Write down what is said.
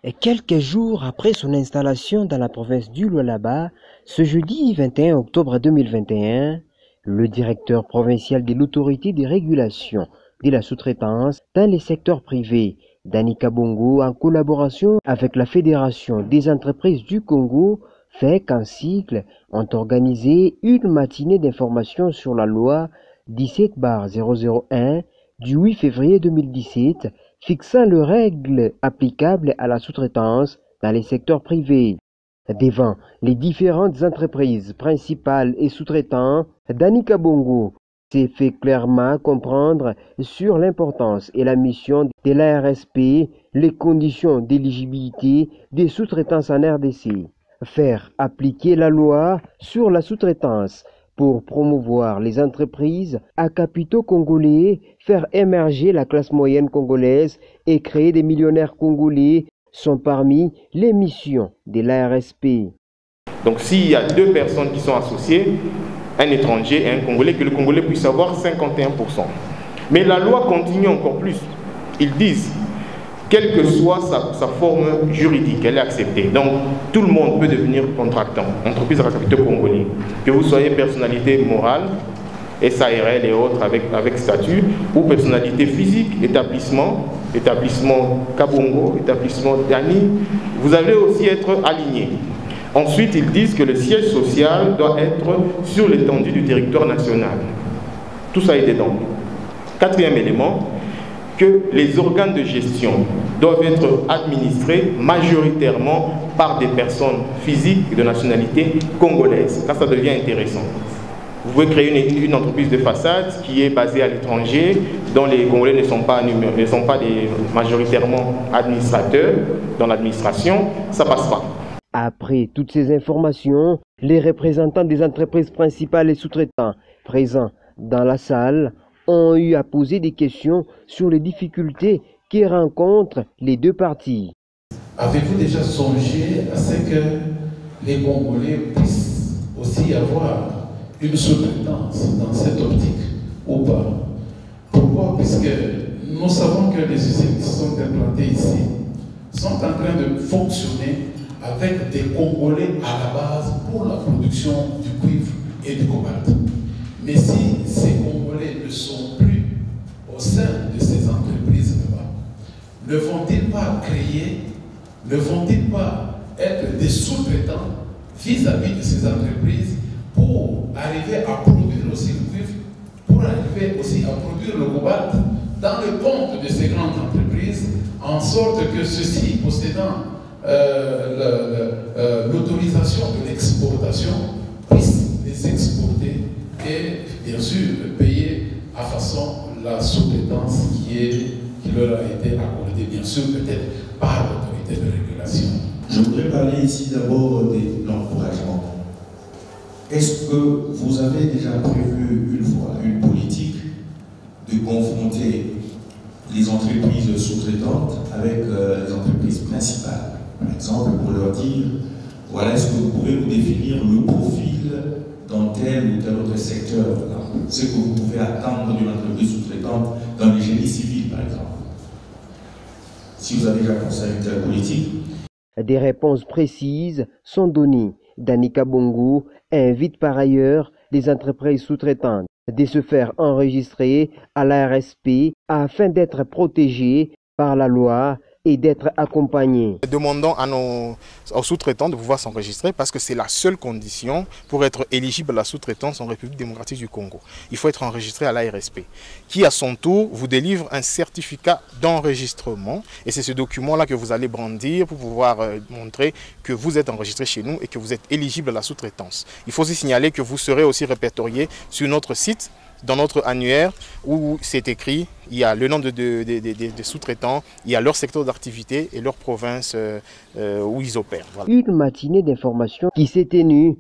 Et quelques jours après son installation dans la province du Lualaba, ce jeudi 21 octobre 2021, le directeur provincial de l'autorité de régulation de la sous-traitance dans les secteurs privés, Danika Bongo, en collaboration avec la Fédération des entreprises du Congo, FEC en cycle, ont organisé une matinée d'information sur la loi 17/001 du 8 février 2017 fixant les règles applicables à la sous-traitance dans les secteurs privés. Devant les différentes entreprises principales et sous-traitants, Danika Bongo s'est fait clairement comprendre sur l'importance et la mission de l'ARSP, les conditions d'éligibilité des sous-traitances en RDC. Faire appliquer la loi sur la sous-traitance pour promouvoir les entreprises à capitaux congolais, faire émerger la classe moyenne congolaise et créer des millionnaires congolais sont parmi les missions de l'ARSP. Donc s'il y a deux personnes qui sont associées, un étranger et un Congolais, que le Congolais puisse avoir 51%. Mais la loi continue encore plus. Ils disent, quelle que soit sa forme juridique, elle est acceptée. Donc tout le monde peut devenir contractant, entreprise à capitaux congolais. Que vous soyez personnalité morale, SARL et autres avec statut, ou personnalité physique, établissement Kabongo, établissement Dani, vous allez aussi être aligné. Ensuite, ils disent que le siège social doit être sur l'étendue du territoire national. Tout ça est dedans. Quatrième élément, que les organes de gestion doivent être administrés majoritairement par des personnes physiques de nationalité congolaise. Là, ça devient intéressant. Vous pouvez créer une entreprise de façade qui est basée à l'étranger, dont les Congolais ne sont pas majoritairement administrateurs dans l'administration, ça passe pas. Après toutes ces informations, les représentants des entreprises principales et sous-traitants présents dans la salle ont eu à poser des questions sur les difficultés que rencontrent les deux parties. Avez-vous déjà songé à ce que les Congolais puissent aussi avoir une sous-traitance dans cette optique ou pas? Pourquoi? Puisque nous savons que les usines qui sont implantées ici sont en train de fonctionner avec des Congolais à la base pour la production du cuivre et du cobalt. Mais si ces Congolais ne sont plus au sein de ces entreprises-là, ne vont-ils pas créer, ne vont-ils pas être des sous-traitants vis-à-vis de ces entreprises pour arriver à produire aussi le cuivre, pour arriver aussi à produire le cobalt dans le compte de ces grandes entreprises, en sorte que ceux-ci, possédant l'autorisation de l'exportation, puissent les exporter et bien sûr payer à façon la sous-traitance qui leur a été accordée, bien sûr peut-être par l'autorité de régulation. Je voudrais parler ici d'abord de l'encouragement. Est-ce que vous avez déjà prévu une fois une politique de confronter les entreprises sous-traitantes avec les entreprises principales? Par exemple, pour leur dire, voilà, est-ce que vous pouvez nous définir le profil dans tel ou tel autre secteur, ce que vous pouvez attendre d'une entreprise sous-traitante dans le génie civil, par exemple? Si vous avez déjà pensé à une telle politique. Des réponses précises sont données. Danika Bongo invite par ailleurs les entreprises sous-traitantes de se faire enregistrer à l'ARSP afin d'être protégées par la loi et d'être accompagnés. Demandons aux sous-traitants de pouvoir s'enregistrer parce que c'est la seule condition pour être éligible à la sous-traitance en République démocratique du Congo. Il faut être enregistré à l'ARSP, qui à son tour vous délivre un certificat d'enregistrement. Et c'est ce document-là que vous allez brandir pour pouvoir montrer que vous êtes enregistré chez nous et que vous êtes éligible à la sous-traitance. Il faut aussi signaler que vous serez aussi répertorié sur notre site, dans notre annuaire où c'est écrit, il y a le nom des sous-traitants, il y a leur secteur d'activité et leur province où ils opèrent. Voilà. Une matinée d'information qui s'est tenue